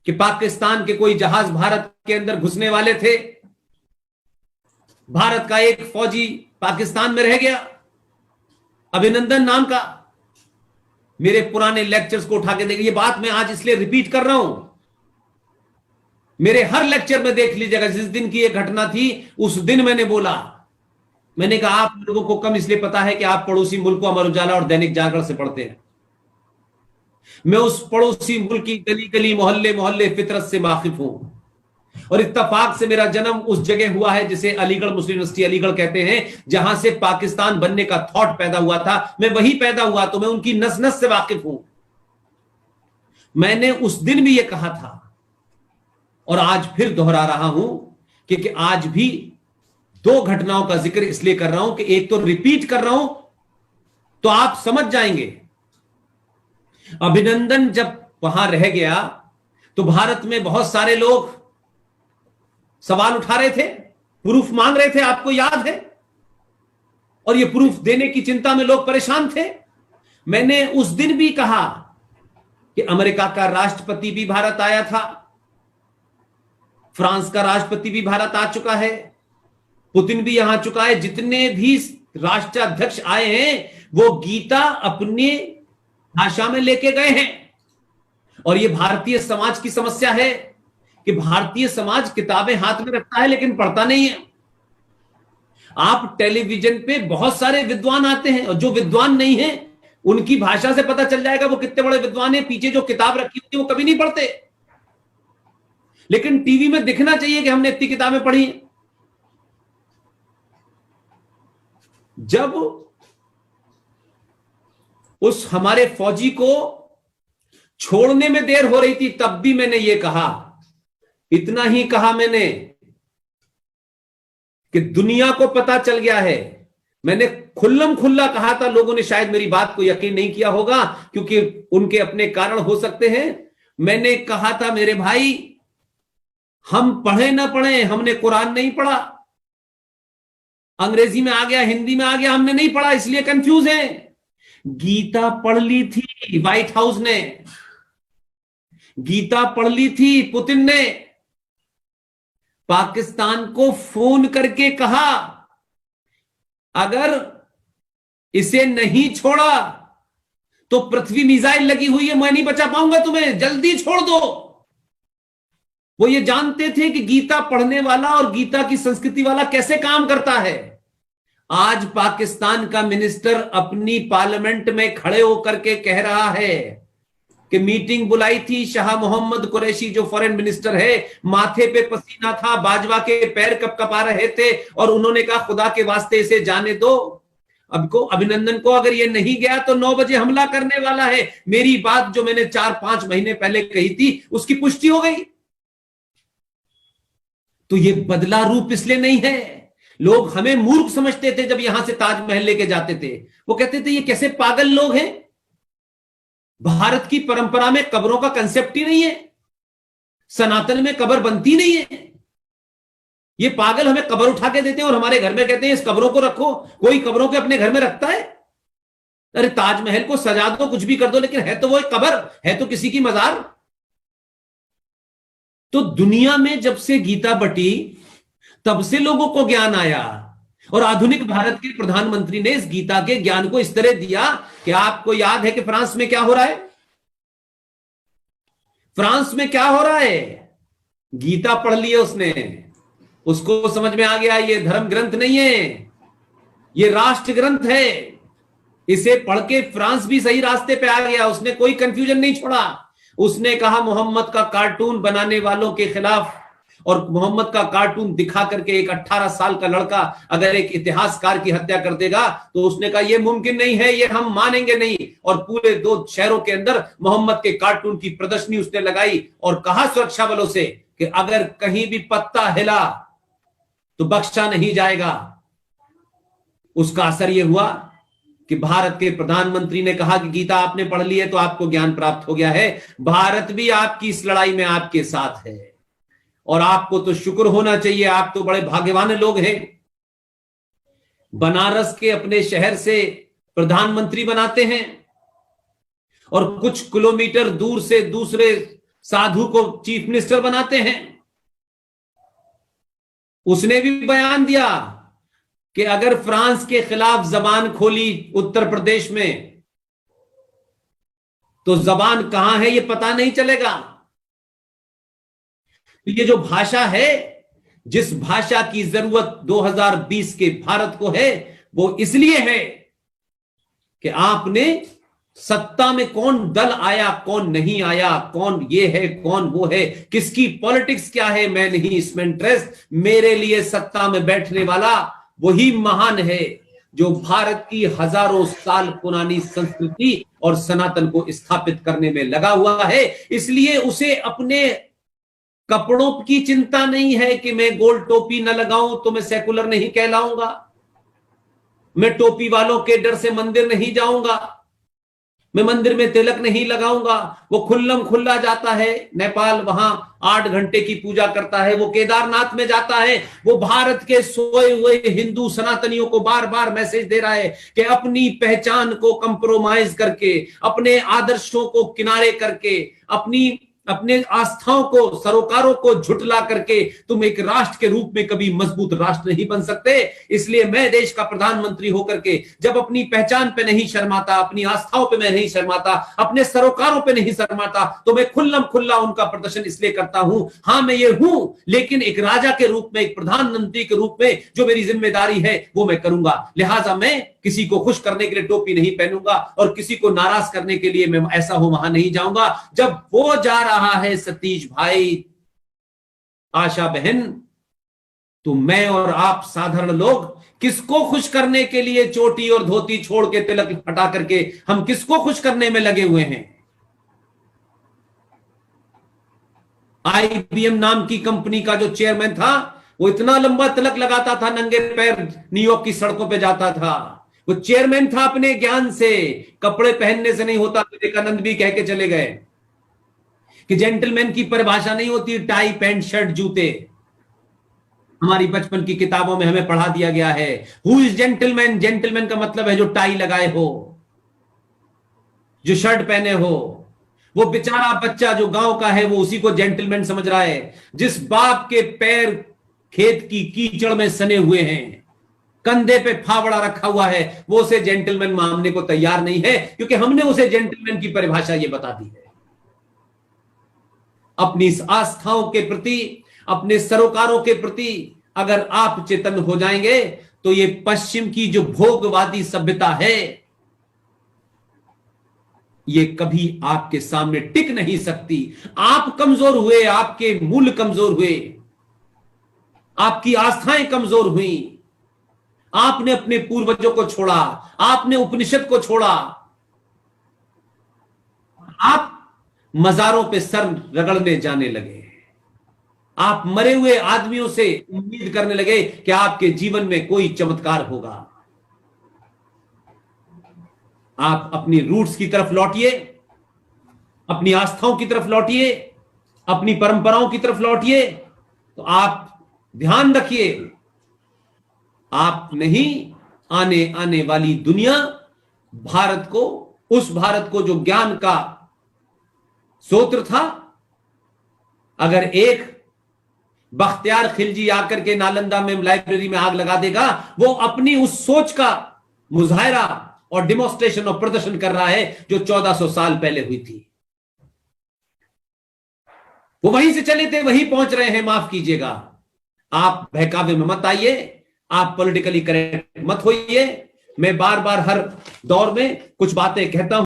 कि पाकिस्तान के कोई जहाज भारत के अंदर घुसने वाले थे, भारत का एक फौजी पाकिस्तान में रह गया, अभिनंदन नाम का। मेरे पुराने लेक्चर्स को उठा के देखिए, ये बात मैं आज इसलिए रिपीट कर रहा हूं, मेरे हर लेक्चर में देख लीजिएगा। जिस दिन की ये घटना थी उस दिन मैंने बोला, मैंने कहा आप लोगों को कम इसलिए पता है कि आप पड़ोसी मुल्क को अमर उजाला और दैनिक जागरण से पढ़ते हैं। मैं उस पड़ोसी मुल्क की गली गली मोहल्ले मोहल्ले फितरत से वाकिफ हूं, और इत्तफाक से मेरा जन्म उस जगह हुआ है जिसे अलीगढ़ मुस्लिम यूनिवर्सिटी अलीगढ़ कहते हैं, जहां से पाकिस्तान बनने का थॉट पैदा हुआ था। मैं वही पैदा हुआ, तो मैं उनकी नस नस से वाकिफ हूं। मैंने उस दिन भी यह कहा था और आज फिर दोहरा रहा हूं, क्योंकि आज भी दो घटनाओं का जिक्र इसलिए कर रहा हूं कि एक तो रिपीट कर रहा हूं तो आप समझ जाएंगे। अभिनंदन जब वहां रह गया तो भारत में बहुत सारे लोग सवाल उठा रहे थे, प्रूफ मांग रहे थे, आपको याद है, और ये प्रूफ देने की चिंता में लोग परेशान थे। मैंने उस दिन भी कहा कि अमेरिका का राष्ट्रपति भी भारत आया था, फ्रांस का राष्ट्रपति भी भारत आ चुका है, पुतिन भी यहां चुका है। जितने भी राष्ट्राध्यक्ष आए हैं वो गीता अपनी भाषा में लेके गए हैं। और ये भारतीय समाज की समस्या है कि भारतीय समाज किताबें हाथ में रखता है लेकिन पढ़ता नहीं है। आप टेलीविजन पे बहुत सारे विद्वान आते हैं, और जो विद्वान नहीं है उनकी भाषा से पता चल जाएगा वो कितने बड़े विद्वान हैं। पीछे जो किताब रखी होती है वो कभी नहीं पढ़ते, लेकिन टीवी में दिखना चाहिए कि हमने इतनी किताबें पढ़ी। जब उस हमारे फौजी को छोड़ने में देर हो रही थी तब भी मैंने ये कहा, इतना ही कहा मैंने कि दुनिया को पता चल गया है। मैंने खुल्लम खुल्ला कहा था, लोगों ने शायद मेरी बात को यकीन नहीं किया होगा क्योंकि उनके अपने कारण हो सकते हैं। मैंने कहा था मेरे भाई, हम पढ़े ना पढ़े, हमने कुरान नहीं पढ़ा, अंग्रेजी में आ गया, हिंदी में आ गया, हमने नहीं पढ़ा इसलिए कंफ्यूज है। गीता पढ़ ली थी व्हाइट हाउस ने, गीता पढ़ ली थी पुतिन ने, पाकिस्तान को फोन करके कहा अगर इसे नहीं छोड़ा तो पृथ्वी मिसाइल लगी हुई है, मैं नहीं बचा पाऊंगा तुम्हें, जल्दी छोड़ दो। वो ये जानते थे कि गीता पढ़ने वाला और गीता की संस्कृति वाला कैसे काम करता है। आज पाकिस्तान का मिनिस्टर अपनी पार्लियामेंट में खड़े होकर के कह रहा है कि मीटिंग बुलाई थी, शाह मोहम्मद कुरैशी जो फॉरेन मिनिस्टर है, माथे पे पसीना था, बाजवा के पैर कपकपा रहे थे, और उन्होंने कहा खुदा के वास्ते इसे जाने दो। अब को अभिनंदन को अगर ये नहीं गया तो 9 बजे हमला करने वाला है। मेरी बात जो मैंने 4-5 महीने पहले कही थी उसकी पुष्टि हो गई। तो ये बदला रूप इसलिए नहीं है, लोग हमें मूर्ख समझते थे जब यहां से ताजमहल लेके जाते थे। वो कहते थे ये कैसे पागल लोग हैं, भारत की परंपरा में कब्रों का कंसेप्ट ही नहीं है, सनातन में कब्र बनती नहीं है। ये पागल हमें कब्र उठा के देते हैं और हमारे घर में कहते हैं इस कब्रों को रखो। कोई कब्रों के अपने घर में रखता है? अरे ताजमहल को सजा दो, कुछ भी कर दो, लेकिन है तो वो एक कब्र, है तो किसी की मजार। तो दुनिया में जब से गीता बटी तब से लोगों को ज्ञान आया, और आधुनिक भारत के प्रधानमंत्री ने इस गीता के ज्ञान को इस तरह दिया कि आपको याद है कि फ्रांस में क्या हो रहा है? फ्रांस में क्या हो रहा है? गीता पढ़ ली है उसने, उसको समझ में आ गया ये धर्म ग्रंथ नहीं है, ये राष्ट्र ग्रंथ है। इसे पढ़ के फ्रांस भी सही रास्ते पे आ गया, उसने कोई कंफ्यूजन नहीं छोड़ा। उसने कहा मोहम्मद का कार्टून बनाने वालों के खिलाफ, और मोहम्मद का कार्टून दिखा करके एक 18 साल का लड़का अगर एक इतिहासकार की हत्या कर देगा तो उसने कहा यह मुमकिन नहीं है, ये हम मानेंगे नहीं। और पूरे 2 शहरों के अंदर मोहम्मद के कार्टून की प्रदर्शनी उसने लगाई और कहा सुरक्षा बलों से कि अगर कहीं भी पत्ता हिला तो बख्शा नहीं जाएगा। उसका असर यह हुआ कि भारत के प्रधानमंत्री ने कहा कि गीता आपने पढ़ ली है तो आपको ज्ञान प्राप्त हो गया है, भारत भी आपकी इस लड़ाई में आपके साथ है, और आपको तो शुक्र होना चाहिए, आप तो बड़े भाग्यवान लोग हैं। बनारस के अपने शहर से प्रधानमंत्री बनाते हैं और कुछ किलोमीटर दूर से दूसरे साधु को चीफ मिनिस्टर बनाते हैं। उसने भी बयान दिया कि अगर फ्रांस के खिलाफ जबान खोली उत्तर प्रदेश में तो जबान कहां है ये पता नहीं चलेगा। ये जो भाषा है, जिस भाषा की जरूरत 2020 के भारत को है, वो इसलिए है कि आपने सत्ता में कौन दल आया, कौन नहीं आया, कौन ये है, कौन वो है, किसकी पॉलिटिक्स क्या है, मैं नहीं इसमें इंटरेस्ट। मेरे लिए सत्ता में बैठने वाला वही महान है जो भारत की हजारों साल पुरानी संस्कृति और सनातन को स्थापित करने में लगा हुआ है। इसलिए उसे अपने कपड़ों की चिंता नहीं है कि मैं गोल टोपी न लगाऊं तो मैं सेकुलर नहीं कहलाऊंगा, मैं टोपी वालों के डर से मंदिर नहीं जाऊंगा, मैं मंदिर में तिलक नहीं लगाऊंगा। वो खुल्लम खुल्ला जाता है नेपाल, वहां 8 घंटे की पूजा करता है, वो केदारनाथ में जाता है, वो भारत के सोए हुए हिंदू सनातनियों को बार बार मैसेज दे रहा है कि अपनी पहचान को कंप्रोमाइज करके, अपने आदर्शों को किनारे करके, अपने आस्थाओं को, सरोकारों को झुटला करके तुम एक राष्ट्र के रूप में कभी मजबूत राष्ट्र नहीं बन सकते। इसलिए मैं देश का प्रधानमंत्री होकर के जब अपनी पहचान पे नहीं शर्माता, अपनी आस्थाओं पे मैं नहीं शर्माता, अपने सरोकारों पे नहीं शर्माता, तो मैं खुल्लम खुल्ला उनका प्रदर्शन इसलिए करता हूं। हां, मैं ये हूं, लेकिन एक राजा के रूप में, एक प्रधानमंत्री के रूप में जो मेरी जिम्मेदारी है वो मैं करूंगा। लिहाजा मैं किसी को खुश करने के लिए टोपी नहीं पहनूंगा और किसी को नाराज करने के लिए मैं ऐसा हो वहां नहीं जाऊंगा। जब वो जा रहा है सतीश भाई, आशा बहन, तो मैं और आप साधारण लोग किसको खुश करने के लिए चोटी और धोती छोड़ के तिलक हटा करके हम किसको खुश करने में लगे हुए हैं? IBM नाम की कंपनी का जो चेयरमैन था, वो इतना लंबा तिलक लगाता था, नंगे पैर न्यूयॉर्क की सड़कों पे जाता था। वो चेयरमैन था अपने ज्ञान से, कपड़े पहनने से नहीं होता। विवेकानंद भी कह के चले गए कि जेंटलमैन की परिभाषा नहीं होती टाई पैंट शर्ट जूते। हमारी बचपन की किताबों में हमें पढ़ा दिया गया है, हु इज जेंटलमैन? जेंटलमैन का मतलब है जो टाई लगाए हो, जो शर्ट पहने हो। वो बेचारा बच्चा जो गांव का है वो उसी को जेंटलमैन समझ रहा है। जिस बाप के पैर खेत की कीचड़ में सने हुए हैं, कंधे पे फावड़ा रखा हुआ है, वो उसे जेंटलमैन मानने को तैयार नहीं है, क्योंकि हमने उसे जेंटलमैन की परिभाषा ये बता दी है। अपनी आस्थाओं के प्रति, अपने सरोकारों के प्रति अगर आप चेतन हो जाएंगे तो ये पश्चिम की जो भोगवादी सभ्यता है ये कभी आपके सामने टिक नहीं सकती। आप कमजोर हुए, आपके मूल कमजोर हुए, आपकी आस्थाएं कमजोर हुई, आपने अपने पूर्वजों को छोड़ा, आपने उपनिषद को छोड़ा, आप मजारों पे सर रगड़ने जाने लगे, आप मरे हुए आदमियों से उम्मीद करने लगे कि आपके जीवन में कोई चमत्कार होगा। आप अपनी रूट्स की तरफ लौटिए, अपनी आस्थाओं की तरफ लौटिए, अपनी परंपराओं की तरफ लौटिए। तो आप ध्यान रखिए, आप नहीं, आने वाली दुनिया भारत को, उस भारत को जो ज्ञान का सूत्र था, अगर एक बख्तियार खिलजी आकर के नालंदा में लाइब्रेरी में आग लगा देगा, वो अपनी उस सोच का मुजाहिरा और डिमोन्स्ट्रेशन और प्रदर्शन कर रहा है जो 1400 साल पहले हुई थी। वो वहीं से चले थे, वहीं पहुंच रहे हैं। माफ कीजिएगा, आप बहकावे में मत आइए, आप पॉलिटिकली करेक्ट मत होइए। मैं बार बार हर दौर में कुछ बातें कहता हूं।